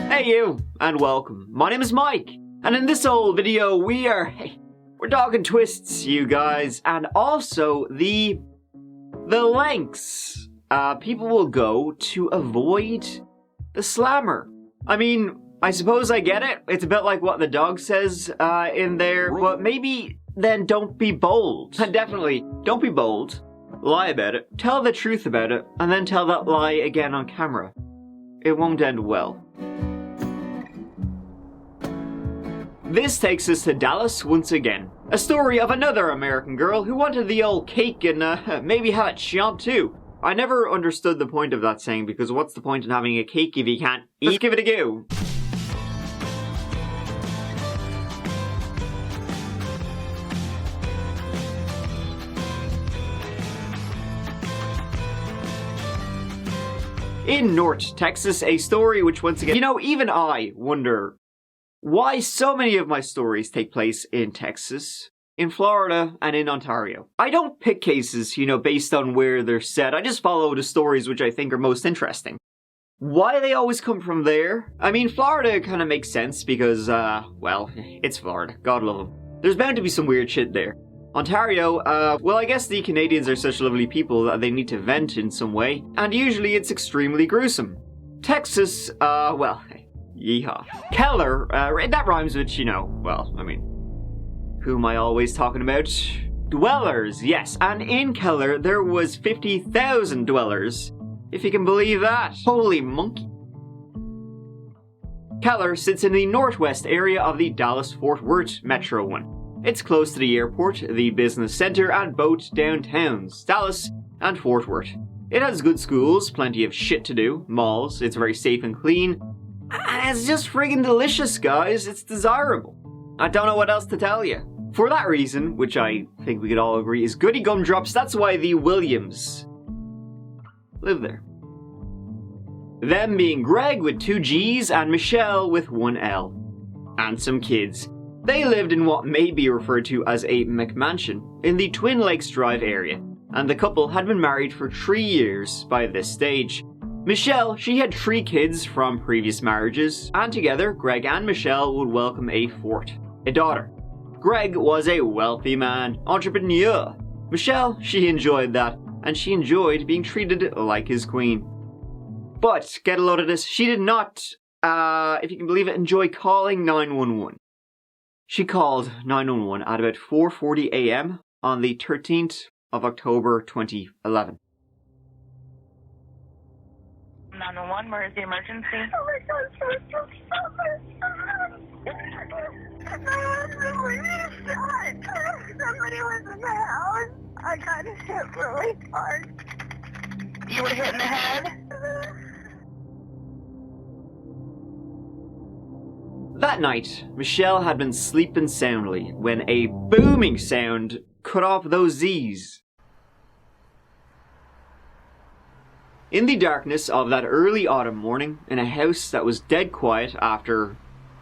Hey you, and welcome. My name is Mike, and in this old video we're talking twists, you guys, and also the lengths people will go to avoid the slammer. I mean, I suppose I get it. It's a bit like what the dog says in there, but maybe then don't be bold. And definitely, don't be bold. Lie about it, tell the truth about it, and then tell that lie again on camera. It won't end well. This takes us to Dallas once again. A story of another American girl who wanted the old cake and maybe have it chomped too. I never understood the point of that saying, because what's the point in having a cake if you can't eat? Let's give it a go. In North Texas, a story which once again, even I wonder why so many of my stories take place in Texas, in Florida, and in Ontario. I don't pick cases, based on where they're set. I just follow the stories which I think are most interesting. Why they always come from there? I mean, Florida kind of makes sense because, well, it's Florida. God love them. There's bound to be some weird shit there. Ontario, well, I guess the Canadians are such lovely people that they need to vent in some way, and usually it's extremely gruesome. Texas, well, yeehaw. Keller, that rhymes with, well, I mean, who am I always talking about? Dwellers, yes, and in Keller there was 50,000 dwellers, if you can believe that. Holy monkey. Keller sits in the northwest area of the Dallas-Fort Worth Metro one. It's close to the airport, the business center, and both downtowns, Dallas and Fort Worth. It has good schools, plenty of shit to do, malls, it's very safe and clean, and it's just friggin' delicious, guys. It's desirable. I don't know what else to tell you. For that reason, which I think we could all agree is goody gumdrops, that's why the Williams live there. Them being Greg with 2 G's and Michele with 1 L. And some kids. They lived in what may be referred to as a McMansion in the Twin Lakes Drive area, and the couple had been married for 3 years by this stage. Michele, she had 3 kids from previous marriages, and together, Greg and Michele would welcome a 4th, a daughter. Greg was a wealthy man, entrepreneur. Michele, she enjoyed that, and she enjoyed being treated like his queen. But, get a load of this, she did not, if you can believe it, enjoy calling 911. She called 911 at about 4:40 a.m. on the 13th of October 2011. 911, where is the emergency? Oh my God, somebody was in the house. I got hit really hard. You were hit in the head? That night, Michele had been sleeping soundly when a booming sound cut off those Z's. In the darkness of that early autumn morning, in a house that was dead quiet after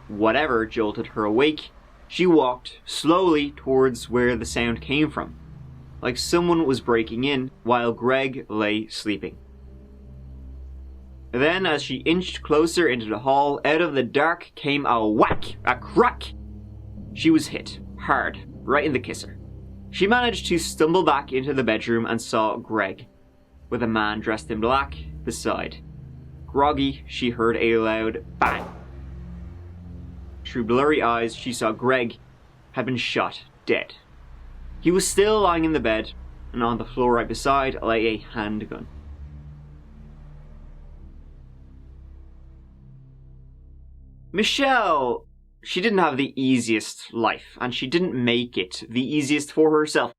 whatever jolted her awake, she walked slowly towards where the sound came from, like someone was breaking in while Greg lay sleeping. Then, as she inched closer into the hall, out of the dark came a whack, a crack. She was hit, hard, right in the kisser. She managed to stumble back into the bedroom and saw Greg, with a man dressed in black beside. Groggy, she heard a loud bang. Through blurry eyes, she saw Greg had been shot dead. He was still lying in the bed, and on the floor right beside lay a handgun. Michele, she didn't have the easiest life, and she didn't make it the easiest for herself.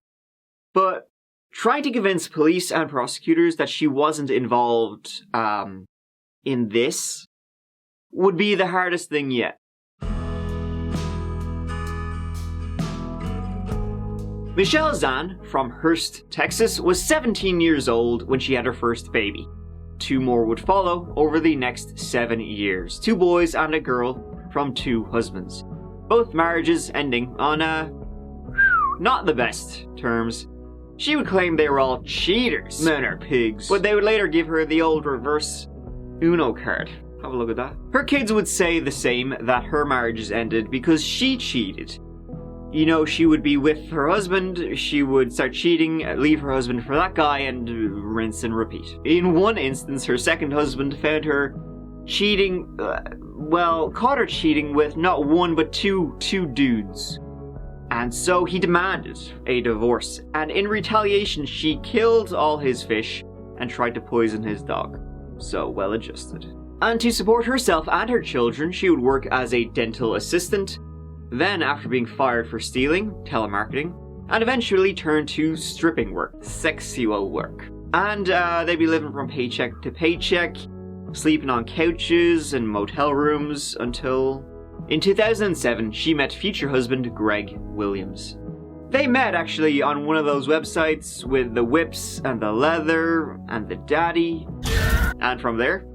But trying to convince police and prosecutors that she wasn't involved in this would be the hardest thing yet. Michele Zahn from Hurst, Texas, was 17 years old when she had her first baby. 2 more would follow over the next 7 years. 2 boys and a girl from 2 husbands. Both marriages ending on, not the best terms. She would claim they were all cheaters. Men are pigs. But they would later give her the old reverse Uno card. Have a look at that. Her kids would say the same, that her marriages ended because she cheated. You know, she would be with her husband, she would start cheating, leave her husband for that guy, and rinse and repeat. In one instance, her second husband found her cheating, caught her cheating with not one but two dudes. And so he demanded a divorce, and in retaliation she killed all his fish and tried to poison his dog. So well adjusted. And to support herself and her children, she would work as a dental assistant, then after being fired for stealing, telemarketing, and eventually turned to stripping work, sexual work. And they'd be living from paycheck to paycheck, sleeping on couches and motel rooms until... In 2007, she met future husband Greg Williams. They met actually on one of those websites with the whips and the leather and the daddy. And from there,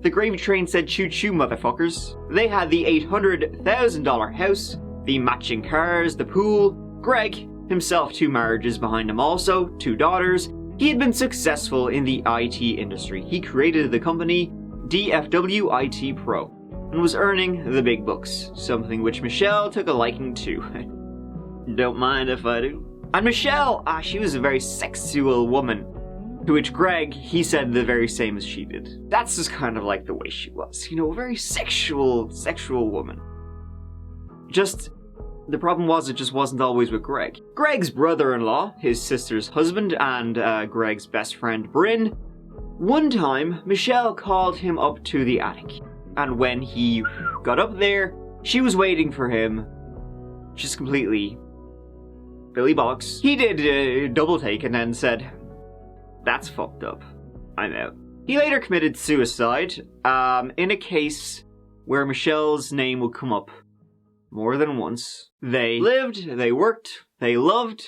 the gravy train said choo-choo, motherfuckers. They had the $800,000 house, the matching cars, the pool. Greg, himself 2 marriages behind him also, 2 daughters. He had been successful in the IT industry. He created the company DFW IT Pro and was earning the big bucks, something which Michele took a liking to. Don't mind if I do. And Michele, she was a very sexual woman. To which Greg, he said the very same as she did. That's just kind of like the way she was. You know, a very sexual woman. Just, the problem was it just wasn't always with Greg. Greg's brother-in-law, his sister's husband, and Greg's best friend Bryn. One time, Michele called him up to the attic. And when he got up there, she was waiting for him. Just completely Billy Bollocks. He did a double take and then said, "That's fucked up. I'm out." He later committed suicide in a case where Michele's name would come up more than once. They lived, they worked, they loved.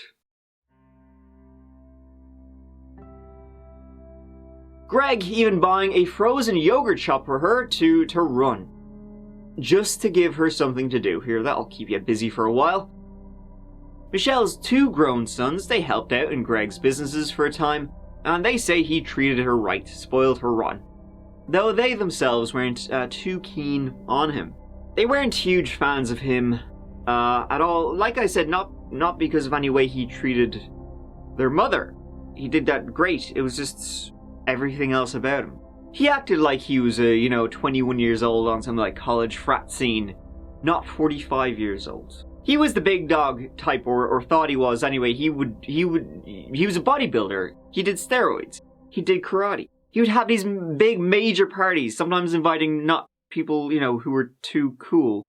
Greg even buying a frozen yogurt shop for her to run. Just to give her something to do. Here, that'll keep you busy for a while. Michele's 2 grown sons, they helped out in Greg's businesses for a time, and they say he treated her right, spoiled her rotten. Though they themselves weren't too keen on him. They weren't huge fans of him at all. Like I said, not because of any way he treated their mother. He did that great. It was just everything else about him. He acted like he was 21 years old on some like college frat scene, not 45 years old. He was the big dog type, or thought he was anyway. He was a bodybuilder. He did steroids. He did karate. He would have these big major parties, sometimes inviting not people, who were too cool.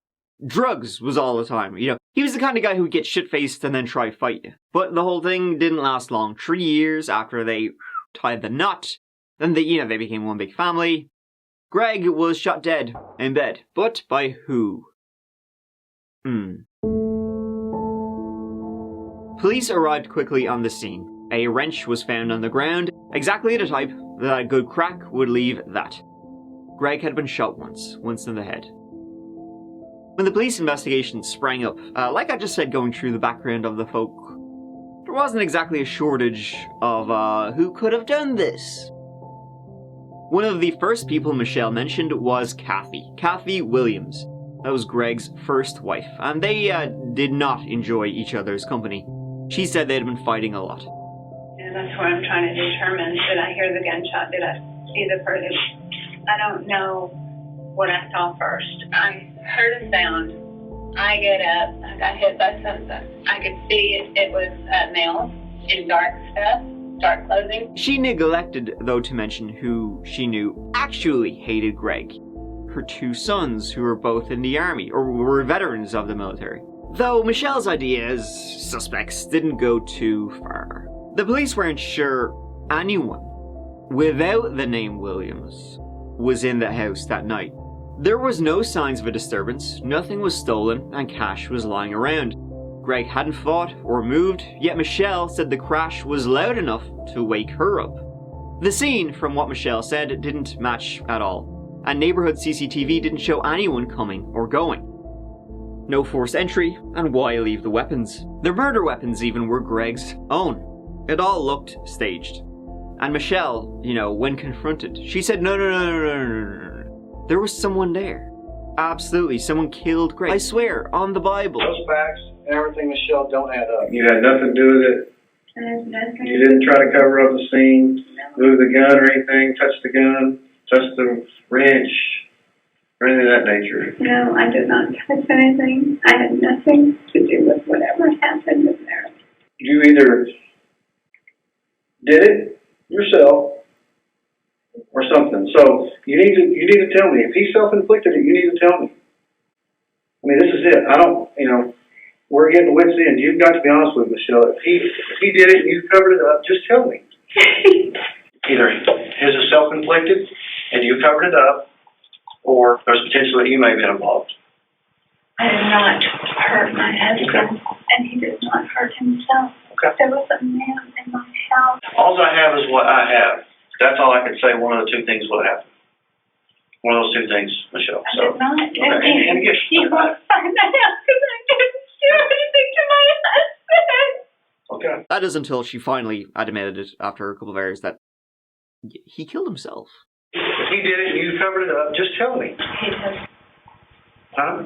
Drugs was all the time, He was the kind of guy who would get shit-faced and then try to fight you. But the whole thing didn't last long. 3 years after they tied the knot, then they became one big family. Greg was shot dead in bed. But by who? Police arrived quickly on the scene. A wrench was found on the ground, exactly the type that a good crack would leave that. Greg had been shot once in the head. When the police investigation sprang up, like I just said going through the background of the folk, there wasn't exactly a shortage of who could have done this. One of the first people Michele mentioned was Kathy Williams. That was Greg's first wife, and they did not enjoy each other's company. She said they'd been fighting a lot. And that's what I'm trying to determine. Did I hear the gunshot? Did I see the person? I don't know what I saw first. I heard a sound. I get up. I got hit by something. I could see it was a male in dark stuff, dark clothing. She neglected, though, to mention who she knew actually hated Greg. Her 2 sons, who were both in the army, or were veterans of the military. Though Michele's idea as suspects didn't go too far. The police weren't sure anyone without the name Williams was in the house that night. There was no signs of a disturbance, nothing was stolen, and cash was lying around. Greg hadn't fought or moved, yet Michele said the crash was loud enough to wake her up. The scene, from what Michele said, didn't match at all, and neighborhood CCTV didn't show anyone coming or going. No forced entry, and why leave the weapons? The murder weapons even were Greg's own. It all looked staged. And Michele, when confronted, she said, no. There was someone there. Absolutely, someone killed Greg. I swear, on the Bible. Those facts and everything, Michelle, don't add up. You had nothing to do with it. I have nothing. You didn't try to cover up the scene, move the gun or anything, touch the gun, touch the wrench, or anything of that nature. No, I did not touch anything. I had nothing to do with whatever happened in there. You either did it yourself or something. So you need to tell me. If he self-inflicted it, you need to tell me. I mean, this is it. I don't, we're getting wits end. You've got to be honest with Michelle. If he did it and you covered it up, just tell me. Either his is self-inflicted and you covered it up, or there's potential that you may have been involved. I did not hurt my husband, and he did not hurt himself. Okay. There was a man in my house. All I have is what I have. That's all I could say. One of the two things would happen. One of those two things, Michelle. I did not. Okay. And again, you won't find that out because I didn't do anything to my husband. okay. That is until she finally admitted it after a couple of hours that he killed himself. If he did it and you covered it up, just tell me. He does. Huh?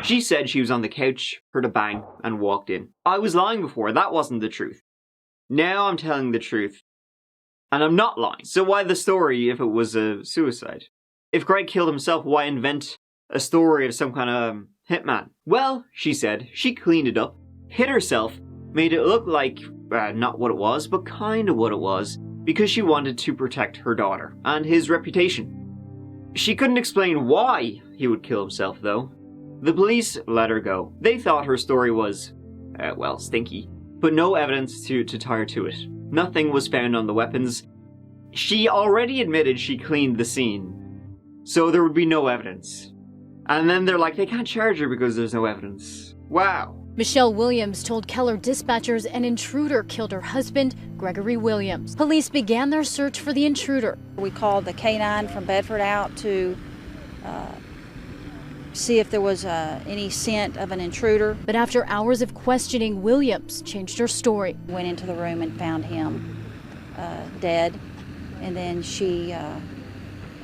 She said she was on the couch, heard a bang, and walked in. I was lying before, that wasn't the truth. Now I'm telling the truth. And I'm not lying. So why the story if it was a suicide? If Greg killed himself, why invent a story of some kind of hitman? Well, she said, she cleaned it up, hit herself, made it look like not what it was, but kind of what it was, because she wanted to protect her daughter and his reputation. She couldn't explain why he would kill himself, though. The police let her go. They thought her story was, stinky, but no evidence to tie her to it. Nothing was found on the weapons. She already admitted she cleaned the scene, so there would be no evidence. And then they're like, they can't charge her because there's no evidence. Wow. Michelle Williams told Keller dispatchers an intruder killed her husband, Gregory Williams. Police began their search for the intruder. We called the K-9 from Bedford out to see if there was any scent of an intruder. But after hours of questioning, Williams changed her story. Went into the room and found him dead, and then she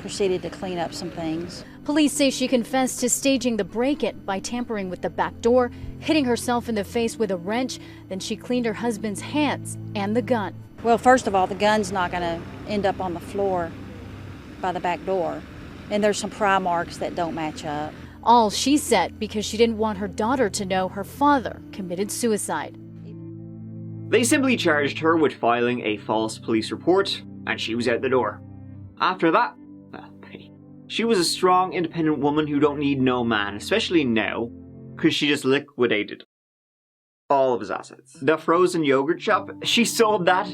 proceeded to clean up some things. Police say she confessed to staging the break-in by tampering with the back door, hitting herself in the face with a wrench, then she cleaned her husband's hands and the gun. Well, first of all, the gun's not going to end up on the floor by the back door, and there's some pry marks that don't match up. All, she said, because she didn't want her daughter to know her father committed suicide. They simply charged her with filing a false police report, and she was out the door. After that, she was a strong, independent woman who don't need no man, especially now, because she just liquidated all of his assets. The frozen yogurt shop, she sold that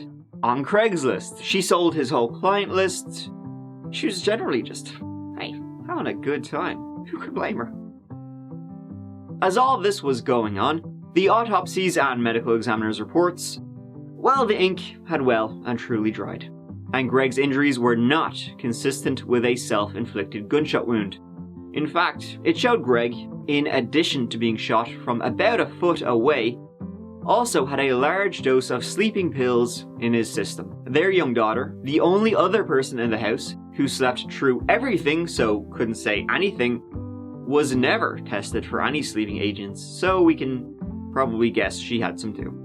on Craigslist. She sold his whole client list. She was generally just, having a good time. Who could blame her? As all this was going on, the autopsies and medical examiners' reports, well, the ink had well and truly dried. And Greg's injuries were not consistent with a self-inflicted gunshot wound. In fact, it showed Greg, in addition to being shot from about a foot away, also had a large dose of sleeping pills in his system. Their young daughter, the only other person in the house who slept through everything so couldn't say anything, was never tested for any sleeping agents, so we can probably guess she had some too.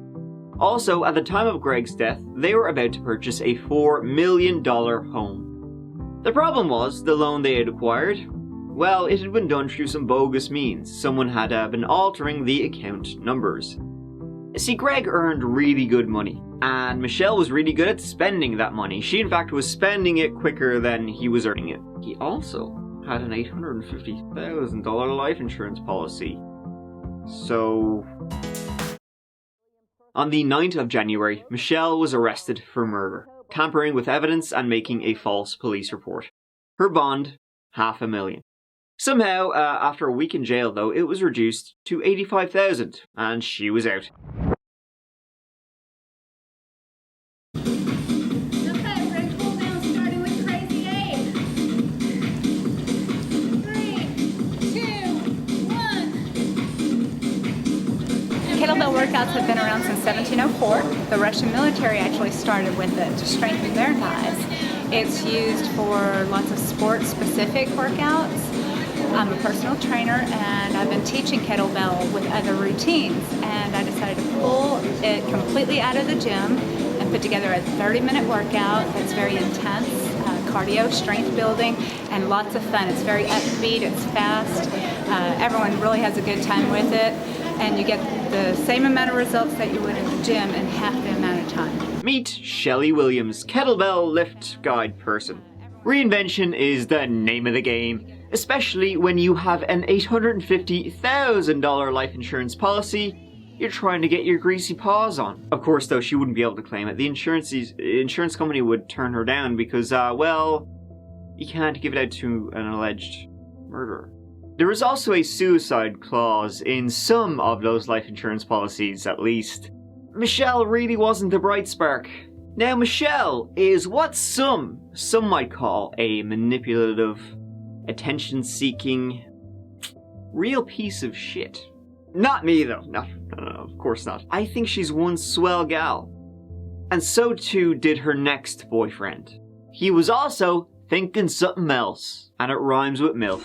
Also, at the time of Greg's death, they were about to purchase a $4 million home. The problem was, the loan they had acquired, well, it had been done through some bogus means. Someone had been altering the account numbers. See, Greg earned really good money, and Michelle was really good at spending that money. She, in fact, was spending it quicker than he was earning it. He also had an $850,000 life insurance policy. So, on the 9th of January, Michelle was arrested for murder, tampering with evidence and making a false police report. Her bond, $500,000. Somehow, after a week in jail though, it was reduced to $85,000, and she was out. Kettlebell workouts have been around since 1704. The Russian military actually started with it to strengthen their thighs. It's used for lots of sports-specific workouts. I'm a personal trainer, and I've been teaching kettlebell with other routines, and I decided to pull it completely out of the gym and put together a 30-minute workout that's very intense, cardio, strength building, and lots of fun. It's very upbeat, it's fast, everyone really has a good time with it, and you get the same amount of results that you would in the gym in half the amount of time. Meet Shelley Williams, kettlebell lift guide person. Reinvention is the name of the game, especially when you have an $850,000 life insurance policy you're trying to get your greasy paws on. Of course, though, she wouldn't be able to claim it. The insurance company would turn her down because, well, you can't give it out to an alleged murderer. There is also a suicide clause in some of those life insurance policies, at least. Michele really wasn't the bright spark. Now, Michele is what some might call a manipulative, attention-seeking, real piece of shit. Not me, though. No, of course not. I think she's one swell gal. And so too did her next boyfriend. He was also thinking something else. And it rhymes with MILF.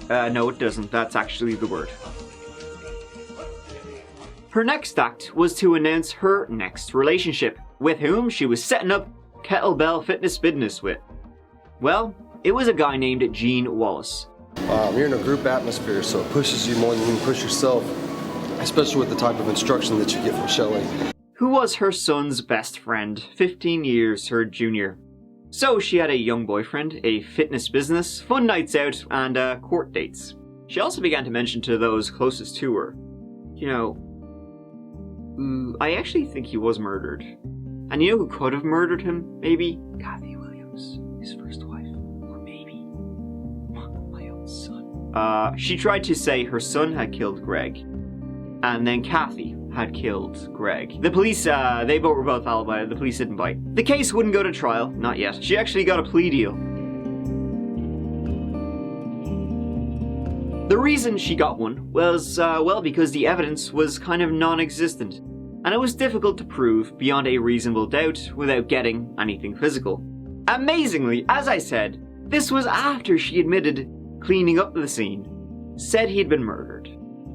No, it doesn't. That's actually the word. Her next act was to announce her next relationship, with whom she was setting up kettlebell fitness business with. Well, it was a guy named Gene Wallace. You're in a group atmosphere, so it pushes you more than you can push yourself, especially with the type of instruction that you get from Shelley. Who was her son's best friend, 15 years her junior. So she had a young boyfriend, a fitness business, fun nights out, and court dates. She also began to mention to those closest to her, you know, I actually think he was murdered. And you know who could have murdered him, maybe? Kathy Williams, his first wife. Or maybe my own son. She tried to say her son had killed Greg. And then Kathy had killed Greg. The police, they were both alibi. The police didn't bite. The case wouldn't go to trial, not yet. She actually got a plea deal. The reason she got one was, well, because the evidence was kind of non-existent, and it was difficult to prove beyond a reasonable doubt without getting anything physical. Amazingly, as I said, this was after she admitted cleaning up the scene, said he'd been murdered,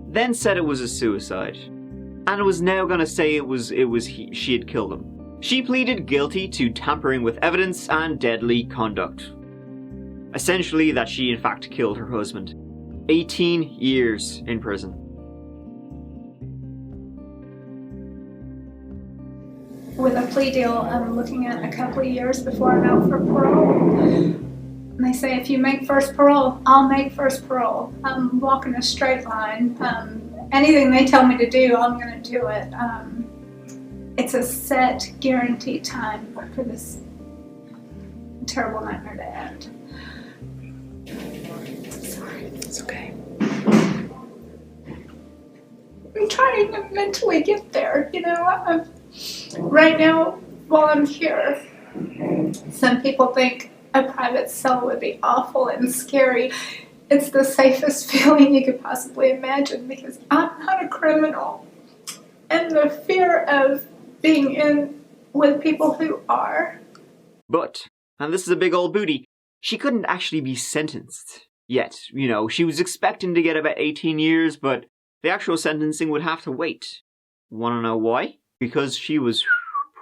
then said it was a suicide, and was now gonna say she had killed him. She pleaded guilty to tampering with evidence and deadly conduct. Essentially, that she in fact killed her husband. 18 years in prison. With a plea deal, I'm looking at a couple of years before I'm out for parole. And they say, if you make first parole, I'll make first parole. I'm walking a straight line. Anything they tell me to do, I'm going to do it. It's a set, guaranteed time for this terrible nightmare to end. Sorry. It's okay. I'm trying to mentally get there, you know. Right now, while I'm here, some people think a private cell would be awful and scary. It's the safest feeling you could possibly imagine because I'm not a criminal. And the fear of being in with people who are. But, and this is a big old booty, she couldn't actually be sentenced yet. You know, she was expecting to get about 18 years, but the actual sentencing would have to wait. Wanna know why? Because she was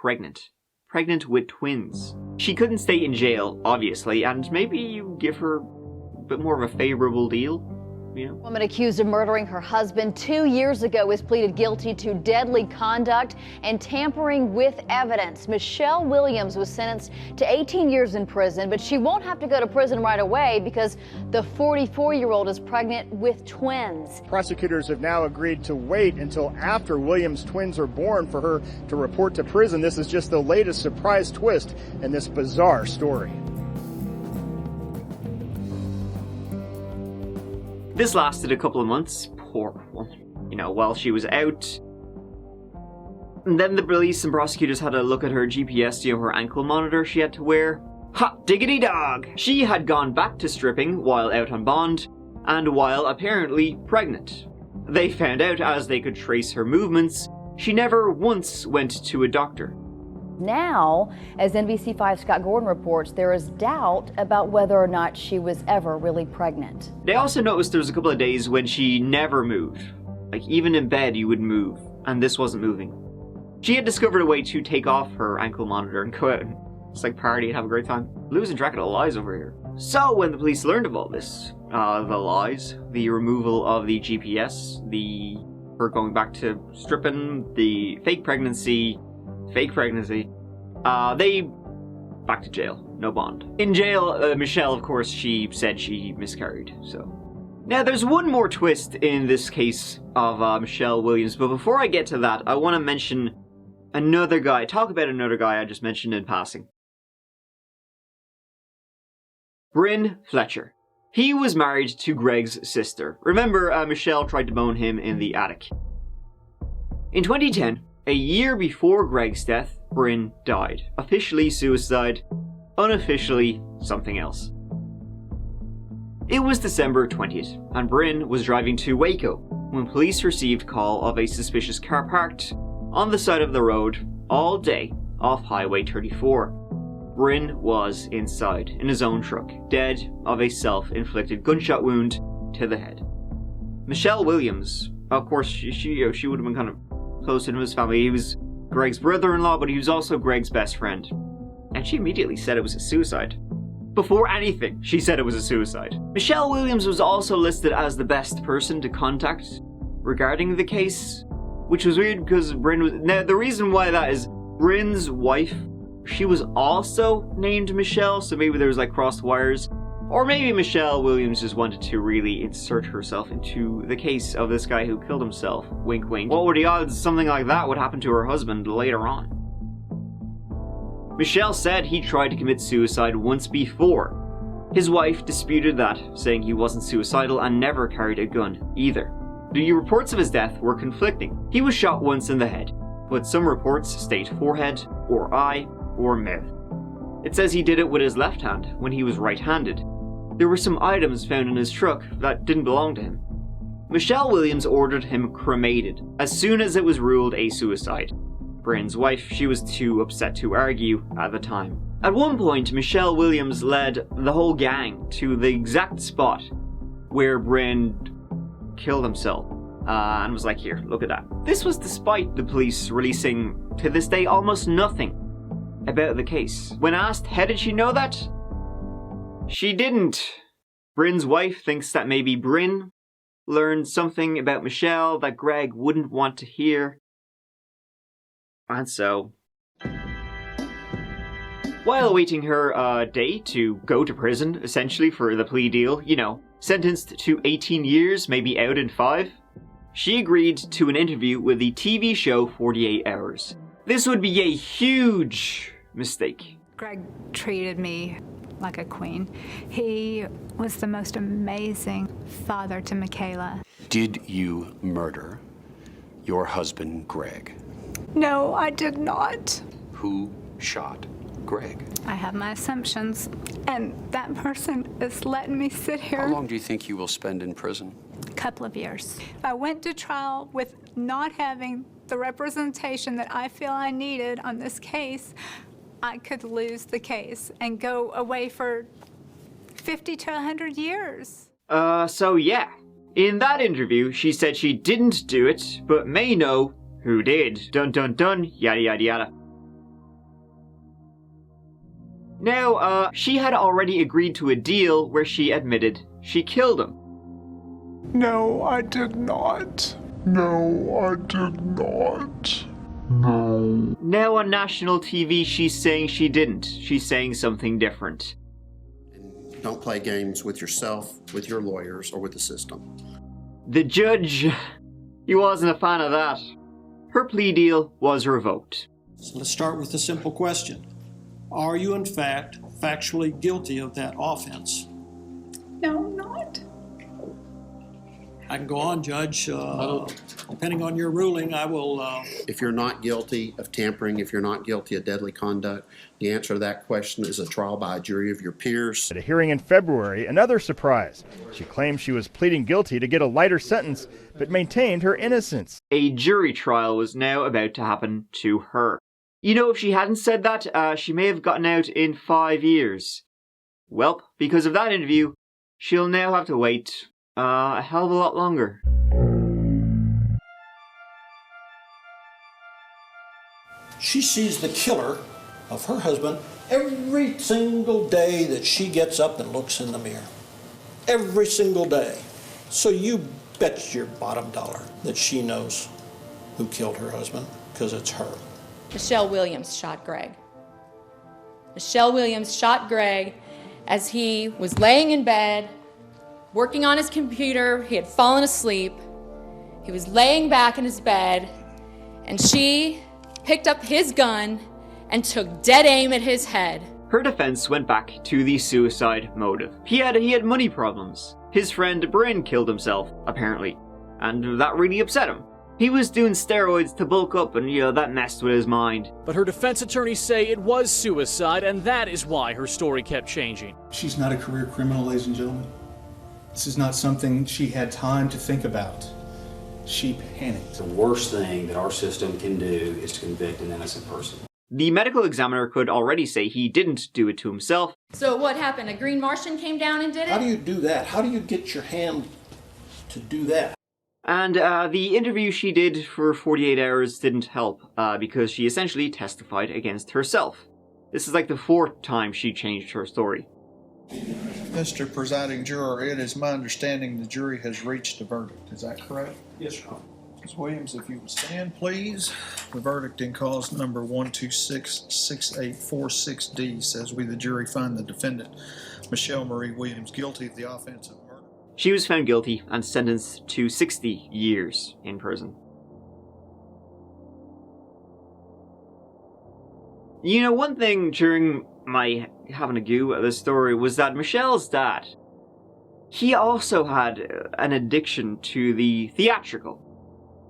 pregnant. Pregnant with twins. She couldn't stay in jail, obviously, and maybe you give her a bit more of a favorable deal, you know? Woman accused of murdering her husband 2 years ago has pleaded guilty to deadly conduct and tampering with evidence. Michele Williams was sentenced to 18 years in prison, but she won't have to go to prison right away because the 44-year-old is pregnant with twins. Prosecutors have now agreed to wait until after Williams' twins are born for her to report to prison. This is just the latest surprise twist in this bizarre story. This lasted a couple of months, poor woman, you know, while she was out. And then the police and prosecutors had a look at her GPS, you know, her ankle monitor she had to wear. Hot diggity dog! She had gone back to stripping while out on bond, and while apparently pregnant. They found out as they could trace her movements, she never once went to a doctor. Now, as NBC5's Scott Gordon reports, there is doubt about whether or not she was ever really pregnant. They also noticed there was a couple of days when she never moved. Like, even in bed you would move, and this wasn't moving. She had discovered a way to take off her ankle monitor and go out and just like party and have a great time. Losing track of the lies over here. So when the police learned of all this, the lies, the removal of the GPS, her going back to stripping, the fake pregnancy, they back to jail, no bond. In jail, Michele, of course, she said she miscarried, so. Now, there's one more twist in this case of Michele Williams, but before I get to that, I want to mention talk about another guy I just mentioned in passing. Bryn Fletcher. He was married to Greg's sister. Remember, Michele tried to bone him in the attic. In 2010, a year before Greg's death, Bryn died. Officially suicide, unofficially something else. It was December 20th, and Bryn was driving to Waco when police received call of a suspicious car parked on the side of the road all day off Highway 34. Bryn was inside, in his own truck, dead of a self-inflicted gunshot wound to the head. Michele Williams, of course, she would have been kind of close to his family. He was Greg's brother-in-law, but he was also Greg's best friend. And she immediately said it was a suicide. Before anything, she said it was a suicide. Michele Williams was also listed as the best person to contact regarding the case, which was weird because Bryn was... Now, the reason why that is, Bryn's wife, she was also named Michele, so maybe there was like crossed wires. Or maybe Michele Williams just wanted to really insert herself into the case of this guy who killed himself. Wink wink. What were the odds something like that would happen to her husband later on? Michele said he tried to commit suicide once before. His wife disputed that, saying he wasn't suicidal and never carried a gun either. The reports of his death were conflicting. He was shot once in the head, but some reports state forehead, or eye, or mouth. It says he did it with his left hand when he was right-handed. There were some items found in his truck that didn't belong to him. Michele Williams ordered him cremated as soon as it was ruled a suicide. Bryn's wife, she was too upset to argue at the time. At one point, Michele Williams led the whole gang to the exact spot where Bryn killed himself and was like, here, look at that. This was despite the police releasing, to this day, almost nothing about the case. When asked how did she know that, she didn't. Bryn's wife thinks that maybe Bryn learned something about Michele that Greg wouldn't want to hear. And so, while awaiting her day to go to prison, essentially for the plea deal, sentenced to 18 years, maybe out in 5, she agreed to an interview with the TV show 48 Hours. This would be a huge mistake. Greg treated me like a queen. He was the most amazing father to Michele. Did you murder your husband, Greg? No, I did not. Who shot Greg? I have my assumptions, and that person is letting me sit here. How long do you think you will spend in prison? A couple of years. I went to trial with not having the representation that I feel I needed on this case. I could lose the case and go away for 50 to 100 years. So yeah. In that interview, she said she didn't do it, but may know who did. Dun dun dun, yada yada yada. Now, she had already agreed to a deal where she admitted she killed him. No, I did not. No, I did not. No. Now on national TV, she's saying she didn't. She's saying something different. Don't play games with yourself, with your lawyers, or with the system. The judge, he wasn't a fan of that. Her plea deal was revoked. So let's start with the simple question. Are you in fact factually guilty of that offense? No, I'm not. I can go on, Judge. Depending on your ruling, I will... If you're not guilty of tampering, if you're not guilty of deadly conduct, the answer to that question is a trial by a jury of your peers. At a hearing in February, another surprise. She claimed she was pleading guilty to get a lighter sentence, but maintained her innocence. A jury trial was now about to happen to her. You know, if she hadn't said that, she may have gotten out in 5 years. Well, because of that interview, she'll now have to wait a hell of a lot longer. She sees the killer of her husband every single day that she gets up and looks in the mirror. Every single day. So you bet your bottom dollar that she knows who killed her husband, because it's her. Michele Williams shot Greg. Michele Williams shot Greg as he was laying in bed, working on his computer. He had fallen asleep. He was laying back in his bed, and she picked up his gun and took dead aim at his head. Her defense went back to the suicide motive. He had money problems. His friend Bryn killed himself, apparently, and that really upset him. He was doing steroids to bulk up, and that messed with his mind. But her defense attorneys say it was suicide, and that is why her story kept changing. She's not a career criminal, ladies and gentlemen. This is not something she had time to think about. She panicked. The worst thing that our system can do is to convict an innocent person. The medical examiner could already say he didn't do it to himself. So what happened? A green Martian came down and did it? How do you do that? How do you get your hand to do that? And the interview she did for 48 hours didn't help, because she essentially testified against herself. This is like the 4th time she changed her story. Mr. Presiding Juror, it is my understanding the jury has reached a verdict. Is that correct? Yes, Your Honor. Ms. Williams, if you would stand, please. The verdict in cause number 1266846D says we, the jury, find the defendant, Michele Marie Williams, guilty of the offense of murder. She was found guilty and sentenced to 60 years in prison. You know, one thing during my having a go at this story was that Michele's dad, he also had an addiction to the theatrical.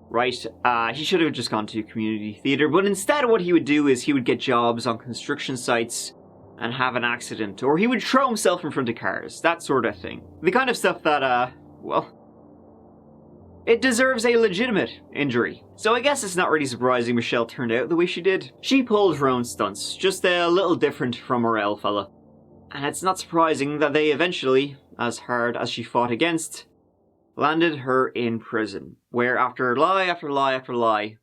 Right? He should have just gone to community theatre, but instead what he would do is he would get jobs on construction sites and have an accident, or he would throw himself in front of cars, that sort of thing. The kind of stuff that, well, it deserves a legitimate injury. So I guess it's not really surprising Michele turned out the way she did. She pulled her own stunts, just a little different from Morel fella. And it's not surprising that they eventually, as hard as she fought against, landed her in prison, where after lie after lie after lie...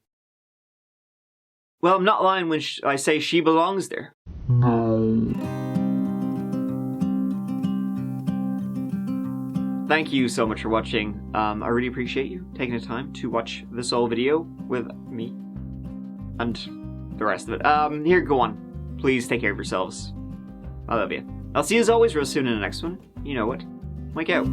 Well, I'm not lying when I say she belongs there. No. Thank you so much for watching. I really appreciate you taking the time to watch this whole video with me and the rest of it. Here, go on. Please take care of yourselves. I love you. I'll see you as always real soon in the next one. You know what. Mike out.